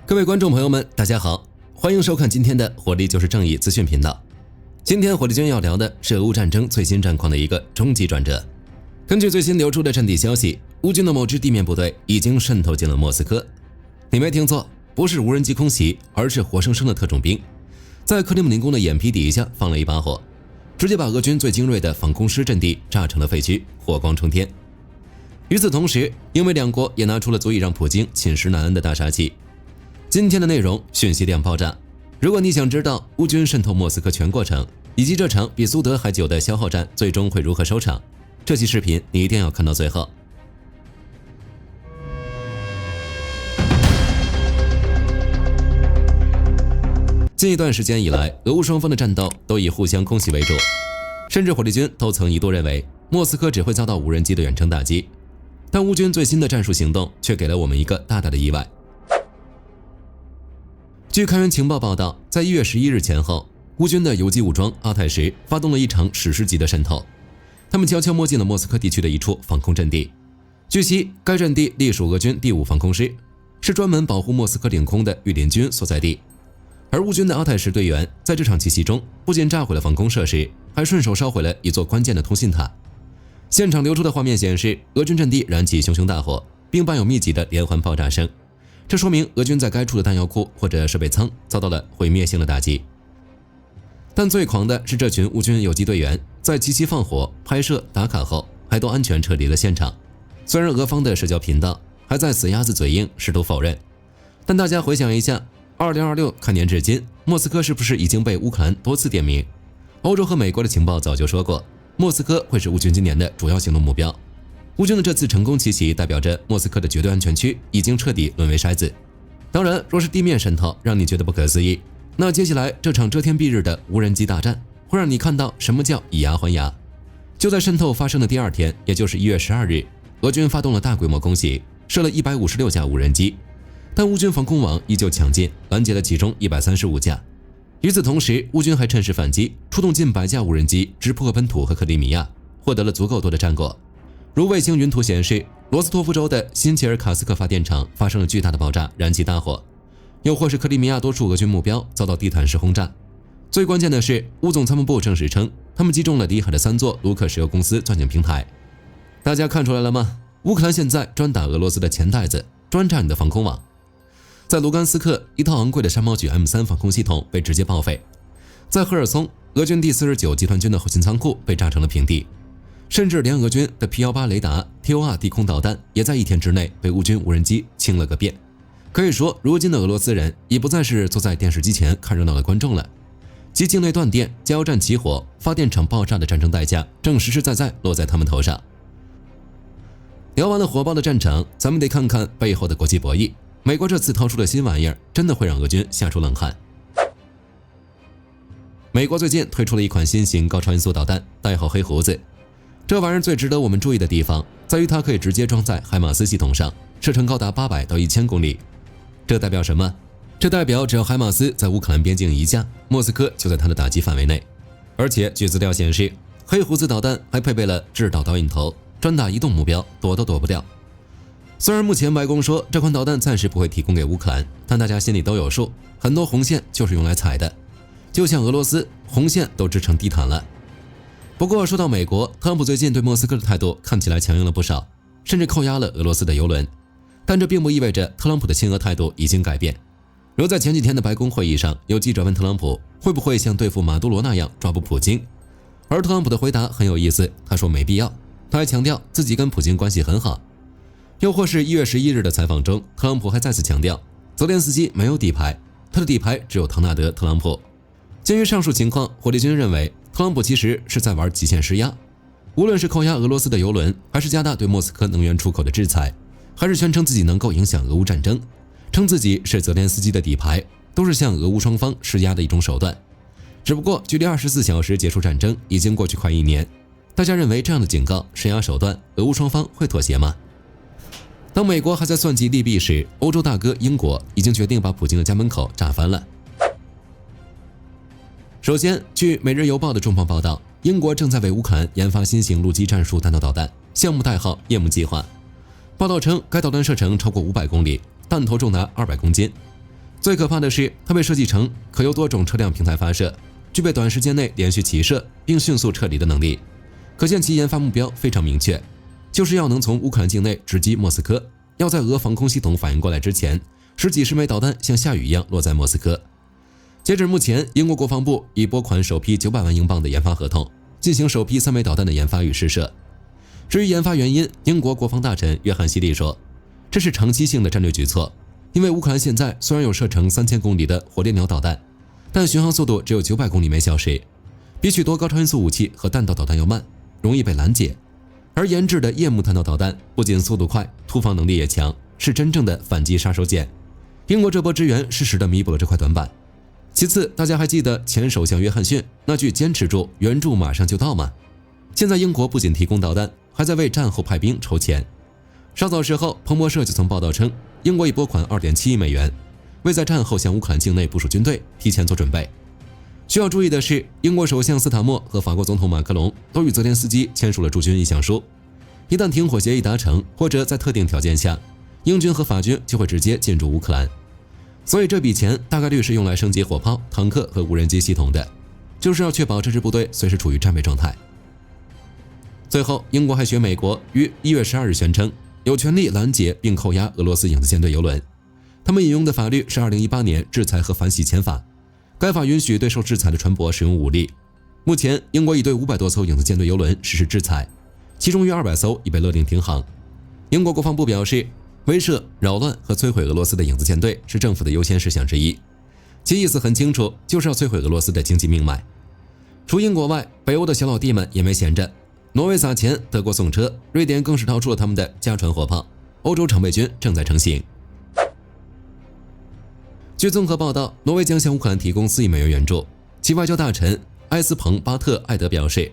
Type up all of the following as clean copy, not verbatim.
各位观众朋友们，大家好，欢迎收看今天的火力就是正义资讯频道。今天火力君要聊的是俄乌战争最新战况的一个终极转折。根据最新流出的阵地消息，乌军的某支地面部队已经渗透进了莫斯科。你没听错，不是无人机空袭，而是活生生的特种兵，在克里姆林宫的眼皮底下放了一把火，直接把俄军最精锐的防空师阵地炸成了废墟，火光冲天。与此同时，因为两国也拿出了足以让普京寝食难安的大杀器。今天的内容讯息量爆炸，如果你想知道乌军渗透莫斯科全过程，以及这场比苏德还久的消耗战最终会如何收场，这期视频你一定要看到最后。近一段时间以来，俄乌双方的战斗都以互相空袭为主，甚至火力军都曾一度认为莫斯科只会遭到无人机的远程打击，但乌军最新的战术行动却给了我们一个大大的意外。据开源情报报道，在1月11日前后，乌军的游击武装阿泰什发动了一场史诗级的渗透，他们悄悄摸进了莫斯科地区的一处防空阵地。据悉，该阵地隶属俄军第5防空师，是专门保护莫斯科领空的御林军所在地。而乌军的阿泰什队员在这场奇袭中，不仅炸毁了防空设施，还顺手烧毁了一座关键的通信塔。现场流出的画面显示，俄军阵地燃起熊熊大火，并伴有密集的连环爆炸声。这说明俄军在该处的弹药库或者设备仓遭到了毁灭性的打击。但最狂的是，这群乌军游击队员在齐齐放火、拍摄、打卡后，还都安全撤离了现场。虽然俄方的社交频道还在死鸭子嘴硬试图否认，但大家回想一下，2026开年至今，莫斯科是不是已经被乌克兰多次点名？欧洲和美国的情报早就说过，莫斯科会是乌军今年的主要行动目标。乌军的这次成功奇袭，代表着莫斯科的绝对安全区已经彻底沦为筛子。当然，若是地面渗透让你觉得不可思议，那接下来这场遮天蔽日的无人机大战，会让你看到什么叫以牙还牙。就在渗透发生的第二天，也就是1月12日，俄军发动了大规模攻击，射了156架无人机，但乌军防空网依旧强劲，拦截了其中135架。与此同时，乌军还趁势反击，出动近100架无人机直扑本土和克里米亚，获得了足够多的战果。如卫星云图显示，罗斯托夫州的辛切尔卡斯克发电厂发生了巨大的爆炸，燃起大火，又或是克里米亚多处俄军目标遭到地毯式轰炸。最关键的是，乌总参谋部证实称，他们击中了里海的3座卢克石油公司钻井平台。大家看出来了吗？乌克兰现在专打俄罗斯的钱袋子，专炸你的防空网。在卢甘斯克，一套昂贵的山猫举 M3 防空系统被直接报废。在赫尔松，俄军第49集团军的后勤仓库被炸成了平地。甚至连俄军的 P-18 雷达、TOR 地空导弹也在1天之内被乌军无人机清了个遍。可以说，如今的俄罗斯人已不再是坐在电视机前看热闹的观众了。其境内断电、加油站起火、发电厂爆炸的战争代价正实实在在落在他们头上。聊完了火爆的战场，咱们得看看背后的国际博弈。美国这次掏出的新玩意儿，真的会让俄军吓出冷汗。美国最近推出了一款新型高超音速导弹，代号黑胡子。这玩意儿最值得我们注意的地方，在于它可以直接装在海马斯系统上，射程高达800到1000公里。这代表什么？这代表只要海马斯在乌克兰边境一架，莫斯科就在它的打击范围内。而且据资料显示，黑胡子导弹还配备了制导导引头，专打移动目标，躲都躲不掉。虽然目前白宫说这款导弹暂时不会提供给乌克兰，但大家心里都有数，很多红线就是用来踩的。就像俄罗斯，红线都织成地毯了。不过说到美国，特朗普最近对莫斯科的态度看起来强硬了不少，甚至扣押了俄罗斯的油轮。但这并不意味着特朗普的亲俄态度已经改变。如在前几天的白宫会议上，有记者问特朗普会不会像对付马杜罗那样抓捕普京，而特朗普的回答很有意思，他说没必要，他还强调自己跟普京关系很好。又或是1月11日的采访中，特朗普还再次强调泽连斯基没有底牌，他的底牌只有唐纳德·特朗普。鉴于上述情况，火力军认为特朗普其实是在玩极限施压，无论是扣押俄罗斯的油轮，还是加大对莫斯科能源出口的制裁，还是宣称自己能够影响俄乌战争，称自己是泽连斯基的底牌，都是向俄乌双方施压的一种手段。只不过距离24小时结束战争已经过去快1年，大家认为这样的警告、施压手段，俄乌双方会妥协吗？当美国还在算计利弊时，欧洲大哥英国已经决定把普京的家门口炸翻了。首先，据《每日邮报》的重磅报道，英国正在为乌克兰研发新型陆基战术弹道导弹，项目代号夜幕计划。报道称，该导弹射程超过500公里，弹头重达200公斤。最可怕的是，它被设计成可由多种车辆平台发射，具备短时间内连续起射并迅速撤离的能力。可见其研发目标非常明确，就是要能从乌克兰境内直击莫斯科，要在俄防空系统反应过来之前，使几十枚导弹像下雨一样落在莫斯科。截至目前，英国国防部已拨款首批900万英镑的研发合同，进行首批3枚导弹的研发与试射。至于研发原因，英国国防大臣约翰希利说，这是长期性的战略举措，因为乌克兰现在虽然有射程3000公里的火烈鸟导弹，但巡航速度只有900公里每小时，比许多高超音速武器和弹道导弹要慢，容易被拦截。而研制的夜幕弹道导弹不仅速度快，突防能力也强，是真正的反击杀手锏。英国这波支援适时地弥补了这块短板。其次，大家还记得前首相约翰逊那句坚持住，援助马上就到吗？现在英国不仅提供导弹，还在为战后派兵筹钱。稍早时候，彭博社就曾报道称，英国已拨款2.7亿美元，为在战后向乌克兰境内部署军队提前做准备。需要注意的是，英国首相斯塔默和法国总统马克龙都与泽连斯基签署了驻军意向书。一旦停火协议达成，或者在特定条件下，英军和法军就会直接进驻乌克兰。所以这笔钱大概率是用来升级火炮、坦克和无人机系统的，就是要确保这支部队随时处于战备状态。最后，英国还学美国于1月12日宣称，有权利拦截并扣押俄罗斯影子舰队油轮。他们引用的法律是2018年制裁和反洗钱法，该法允许对受制裁的船舶使用武力。目前，英国已对500多艘影子舰队油轮实施制裁，其中约200艘已被勒令停航。英国国防部表示，威慑、扰乱和摧毁俄罗斯的影子舰队是政府的优先事项之一，其意思很清楚，就是要摧毁俄罗斯的经济命脉。除英国外，北欧的小老弟们也没闲着，挪威撒钱，德国送车，瑞典更是掏出了他们的家传火炮，欧洲常备军正在成型。据综合报道，挪威将向乌克兰提供4亿美元援助，其外交大臣埃斯彭·巴特艾德表示，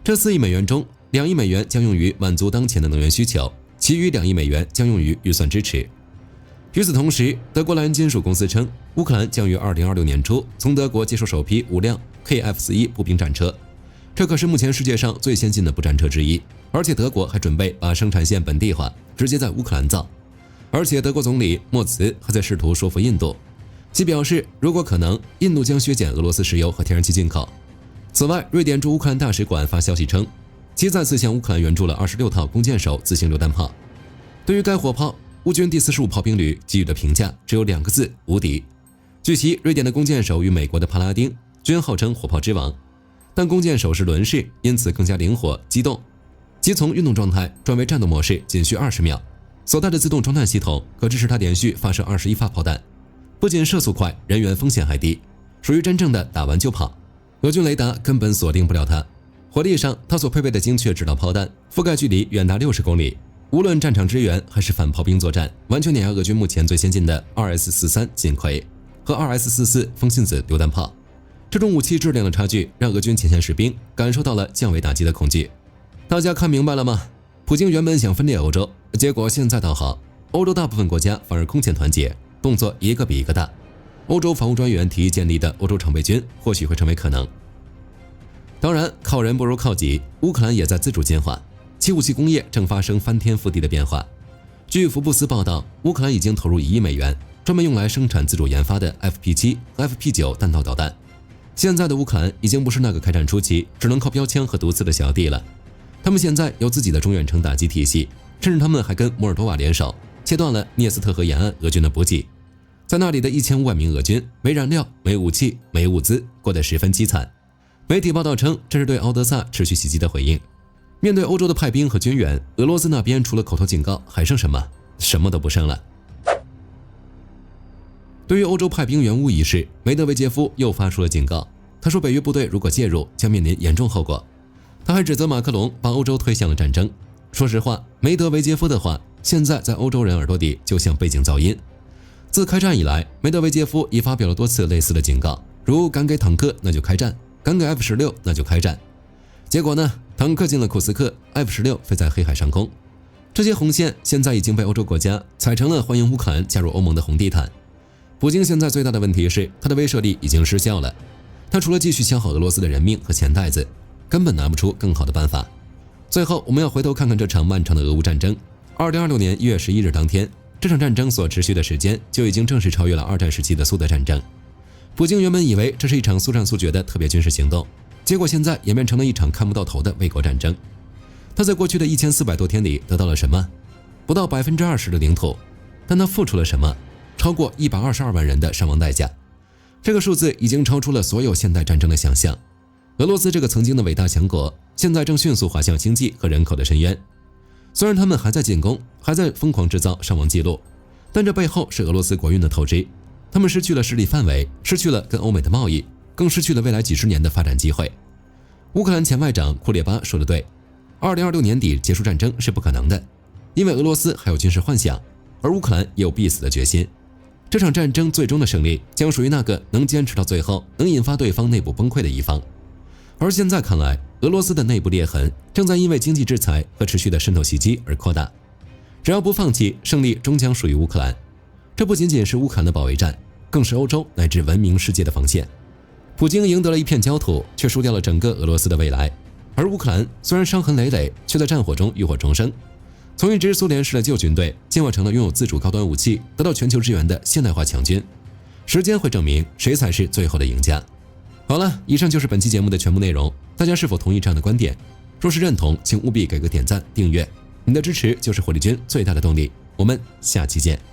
这4亿美元中，2亿美元将用于满足当前的能源需求，其余2亿美元将用于预算支持。与此同时，德国莱茵金属公司称，乌克兰将于2026年初从德国接受首批5辆 KF41步兵战车，这可是目前世界上最先进的步战车之一，而且德国还准备把生产线本地化，直接在乌克兰造。而且德国总理莫茨还在试图说服印度，其表示如果可能，印度将削减俄罗斯石油和天然气进口。此外，瑞典驻乌克兰大使馆发消息称，其再次向乌克兰援助了26套弓箭手自行榴弹炮。对于该火炮，乌军第45炮兵旅给予的评价只有2个字：无敌。据悉，瑞典的弓箭手与美国的帕拉丁均号称火炮之王，但弓箭手是轮式，因此更加灵活机动，即从运动状态转为战斗模式仅需20秒。所带的自动装弹系统可支持它连续发射21发炮弹，不仅射速快，人员风险还低，属于真正的打完就跑。俄军雷达根本锁定不了它。火力上，它所配备的精确指导炮弹覆盖距离远达60公里，无论战场支援还是反炮兵作战，完全碾压俄军目前最先进的 2S43 锦葵和 2S44 风信子榴弹炮。这种武器质量的差距让俄军前线士兵感受到了降维打击的恐惧。大家看明白了吗？普京原本想分裂欧洲，结果现在倒好，欧洲大部分国家反而空前团结，动作一个比一个大。欧洲防务专员提议建立的欧洲常备军或许会成为可能。当然，靠人不如靠己，乌克兰也在自主进化，其武器工业正发生翻天覆地的变化。据福布斯报道，乌克兰已经投入1亿美元，专门用来生产自主研发的 FP7 和 FP9 弹道导弹。现在的乌克兰已经不是那个开战初期只能靠标枪和毒刺的小弟了，他们现在有自己的中远程打击体系，甚至他们还跟摩尔多瓦联手，切断了涅斯特河沿岸俄军的补给。在那里的1500万名俄军没燃料、没武器、没物资，过得十分凄惨。媒体报道称，这是对敖德萨持续袭击的回应。面对欧洲的派兵和军援，俄罗斯那边除了口头警告还剩什么？什么都不剩了。对于欧洲派兵援乌一事，梅德韦杰夫又发出了警告。他说，北约部队如果介入，将面临严重后果。他还指责马克龙把欧洲推向了战争。说实话，梅德韦杰夫的话现在在欧洲人耳朵里就像背景噪音。自开战以来，梅德韦杰夫已发表了多次类似的警告，如敢给坦克那就开战，敢给 F16那就开战。结果呢，坦克进了库斯克， F16 飞在黑海上空。这些红线现在已经被欧洲国家踩成了欢迎乌克兰加入欧盟的红地毯。普京现在最大的问题是，他的威慑力已经失效了。他除了继续消耗俄罗斯的人命和钱袋子，根本拿不出更好的办法。最后，我们要回头看看这场漫长的俄乌战争。2026年1月11日当天，这场战争所持续的时间就已经正式超越了二战时期的苏德战争。普京原本以为这是一场速战速决的特别军事行动，结果现在演变成了一场看不到头的卫国战争。他在过去的1400多天里得到了什么？不到20%的领土，但他付出了什么？超过122万人的伤亡代价。这个数字已经超出了所有现代战争的想象。俄罗斯这个曾经的伟大强国，现在正迅速滑向经济和人口的深渊。虽然他们还在进攻，还在疯狂制造伤亡记录，但这背后是俄罗斯国运的透支。他们失去了势力范围，失去了跟欧美的贸易，更失去了未来几十年的发展机会。乌克兰前外长库列巴说得对，2026年底结束战争是不可能的，因为俄罗斯还有军事幻想，而乌克兰也有必死的决心。这场战争最终的胜利将属于那个能坚持到最后，能引发对方内部崩溃的一方。而现在看来，俄罗斯的内部裂痕正在因为经济制裁和持续的渗透袭击而扩大。只要不放弃，胜利终将属于乌克兰。这不仅仅是乌克兰的保卫战，更是欧洲乃至文明世界的防线。普京赢得了一片焦土，却输掉了整个俄罗斯的未来。而乌克兰虽然伤痕累累，却在战火中浴火重生，从一支苏联式的旧军队进化成了拥有自主高端武器、得到全球支援的现代化强军。时间会证明谁才是最后的赢家。好了，以上就是本期节目的全部内容，大家是否同意这样的观点？若是认同，请务必给个点赞、订阅，你的支持就是火力军最大的动力。我们下期见。